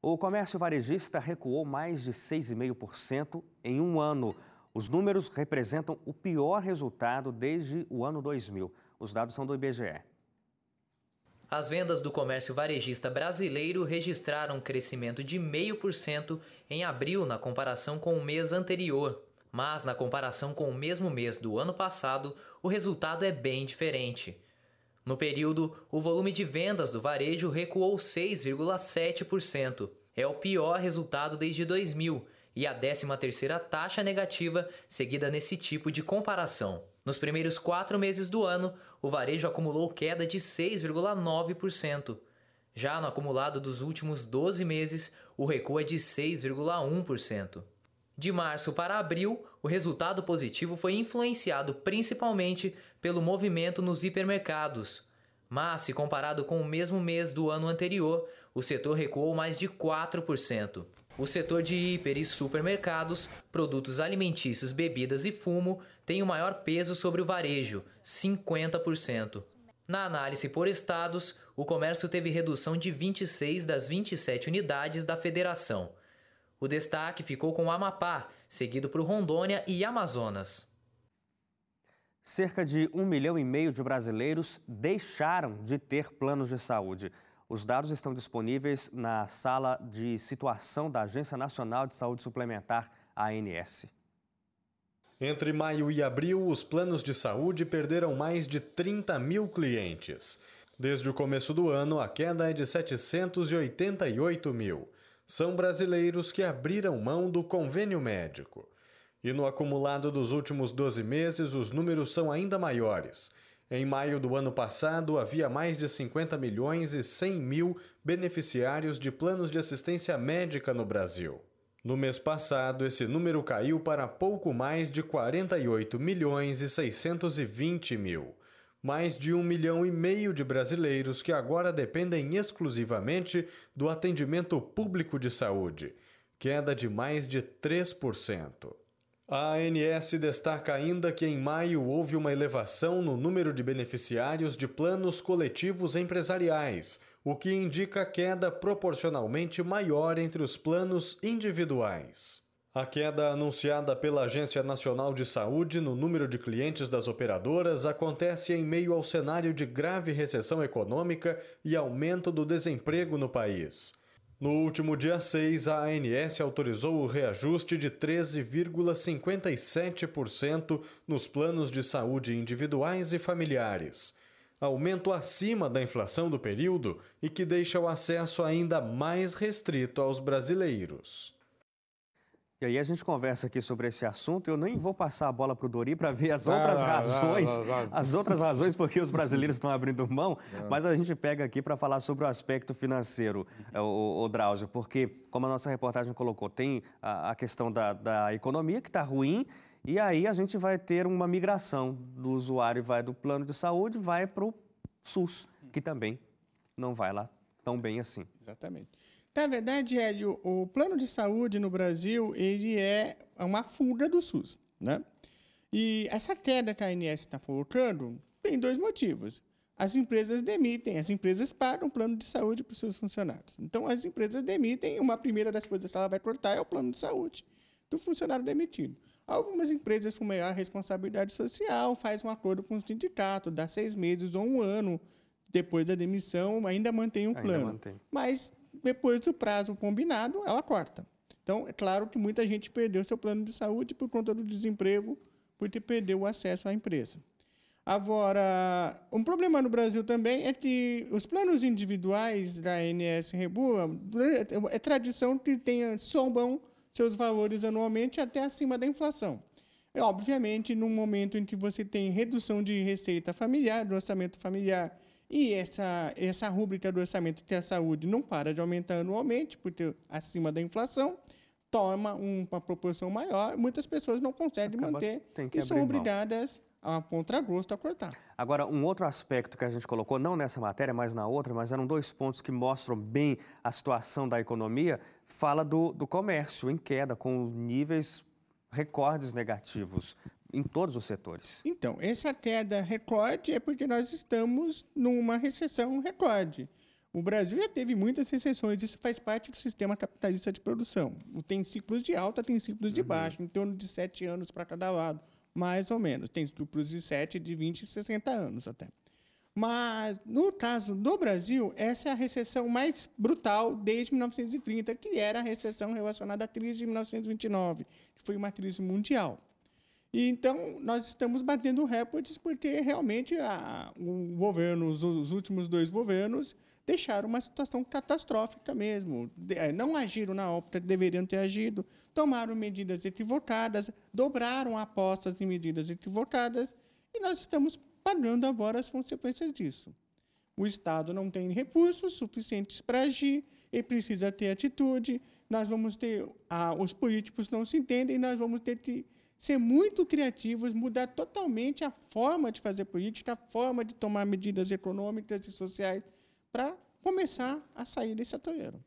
O comércio varejista recuou mais de 6,5% em um ano. Os números representam o pior resultado desde o ano 2000. Os dados são do IBGE. As vendas do comércio varejista brasileiro registraram um crescimento de 0,5% em abril na comparação com o mês anterior. Mas na comparação com o mesmo mês do ano passado, o resultado é bem diferente. No período, o volume de vendas do varejo recuou 6,7%. É o pior resultado desde 2000 e a 13ª taxa negativa seguida nesse tipo de comparação. Nos primeiros 4 meses do ano, o varejo acumulou queda de 6,9%. Já no acumulado dos últimos 12 meses, o recuo é de 6,1%. De março para abril, o resultado positivo foi influenciado principalmente pelo movimento nos hipermercados. Mas, se comparado com o mesmo mês do ano anterior, o setor recuou mais de 4%. O setor de hiper e supermercados, produtos alimentícios, bebidas e fumo tem o maior peso sobre o varejo, 50%. Na análise por estados, o comércio teve redução de 26 das 27 unidades da federação. O destaque ficou com o Amapá, seguido por Rondônia e Amazonas. Cerca de 1,5 milhão de brasileiros deixaram de ter planos de saúde. Os dados estão disponíveis na sala de situação da Agência Nacional de Saúde Suplementar, ANS. Entre maio e abril, os planos de saúde perderam mais de 30 mil clientes. Desde o começo do ano, a queda é de 788 mil. São brasileiros que abriram mão do convênio médico. E no acumulado dos últimos 12 meses, os números são ainda maiores. Em maio do ano passado, havia mais de 50 milhões e 100 mil beneficiários de planos de assistência médica no Brasil. No mês passado, esse número caiu para pouco mais de 48 milhões e 620 mil. Mais de 1,5 milhão de brasileiros que agora dependem exclusivamente do atendimento público de saúde, queda de mais de 3%. A ANS destaca ainda que em maio houve uma elevação no número de beneficiários de planos coletivos empresariais, o que indica queda proporcionalmente maior entre os planos individuais. A queda anunciada pela Agência Nacional de Saúde no número de clientes das operadoras acontece em meio ao cenário de grave recessão econômica e aumento do desemprego no país. No último dia 6, a ANS autorizou o reajuste de 13,57% nos planos de saúde individuais e familiares. Aumento acima da inflação do período e que deixa o acesso ainda mais restrito aos brasileiros. E aí a gente conversa aqui sobre esse assunto. Eu nem vou passar a bola para o Dori para ver as outras razões porque os brasileiros estão abrindo mão, mas a gente pega aqui para falar sobre o aspecto financeiro, o Drauzio, porque, como a nossa reportagem colocou, tem a questão da economia que está ruim, e aí a gente vai ter uma migração do usuário, vai do plano de saúde, vai para o SUS, que também não vai lá tão bem assim. Exatamente. Na verdade, Hélio, o plano de saúde no Brasil, ele é uma fuga do SUS, né? E essa queda que a ANS está colocando tem 2 motivos. As empresas demitem, as empresas pagam o plano de saúde para os seus funcionários. Então, as empresas demitem, uma primeira das coisas que ela vai cortar é o plano de saúde do funcionário demitido. Algumas empresas com maior responsabilidade social fazem um acordo com o sindicato, dá 6 meses ou 1 ano depois da demissão, ainda mantém um plano. Mas depois do prazo combinado, ela corta. Então, é claro que muita gente perdeu seu plano de saúde por conta do desemprego, porque perdeu o acesso à empresa. Agora, um problema no Brasil também é que os planos individuais da ANS Rebua, é tradição que sombam seus valores anualmente até acima da inflação. Obviamente, num momento em que você tem redução de receita familiar, do orçamento familiar, e essa rúbrica do orçamento que é a saúde não para de aumentar anualmente, porque acima da inflação, toma uma proporção maior, muitas pessoas não conseguem manter e são obrigadas, a contragosto, a cortar. Agora, um outro aspecto que a gente colocou, não nessa matéria, mas na outra, mas eram 2 pontos que mostram bem a situação da economia, fala do comércio em queda, com níveis recordes negativos em todos os setores. Então, essa queda recorde é porque nós estamos numa recessão recorde. O Brasil já teve muitas recessões, isso faz parte do sistema capitalista de produção. Tem ciclos de alta, tem ciclos de baixa, em torno de 7 anos para cada lado, mais ou menos. Tem ciclos de 7, de 20 e 60 anos até. Mas, no caso do Brasil, essa é a recessão mais brutal desde 1930, que era a recessão relacionada à crise de 1929, que foi uma crise mundial. E, então, nós estamos batendo recordes porque, realmente, o governo, os últimos 2 governos deixaram uma situação catastrófica mesmo. Não agiram na ópera que deveriam ter agido, tomaram medidas equivocadas, dobraram apostas em medidas equivocadas, e nós estamos pagando agora as consequências disso. O Estado não tem recursos suficientes para agir, ele precisa ter atitude, nós vamos ter... os políticos não se entendem, nós vamos ter que ser muito criativos, mudar totalmente a forma de fazer política, a forma de tomar medidas econômicas e sociais para começar a sair desse atoleiro.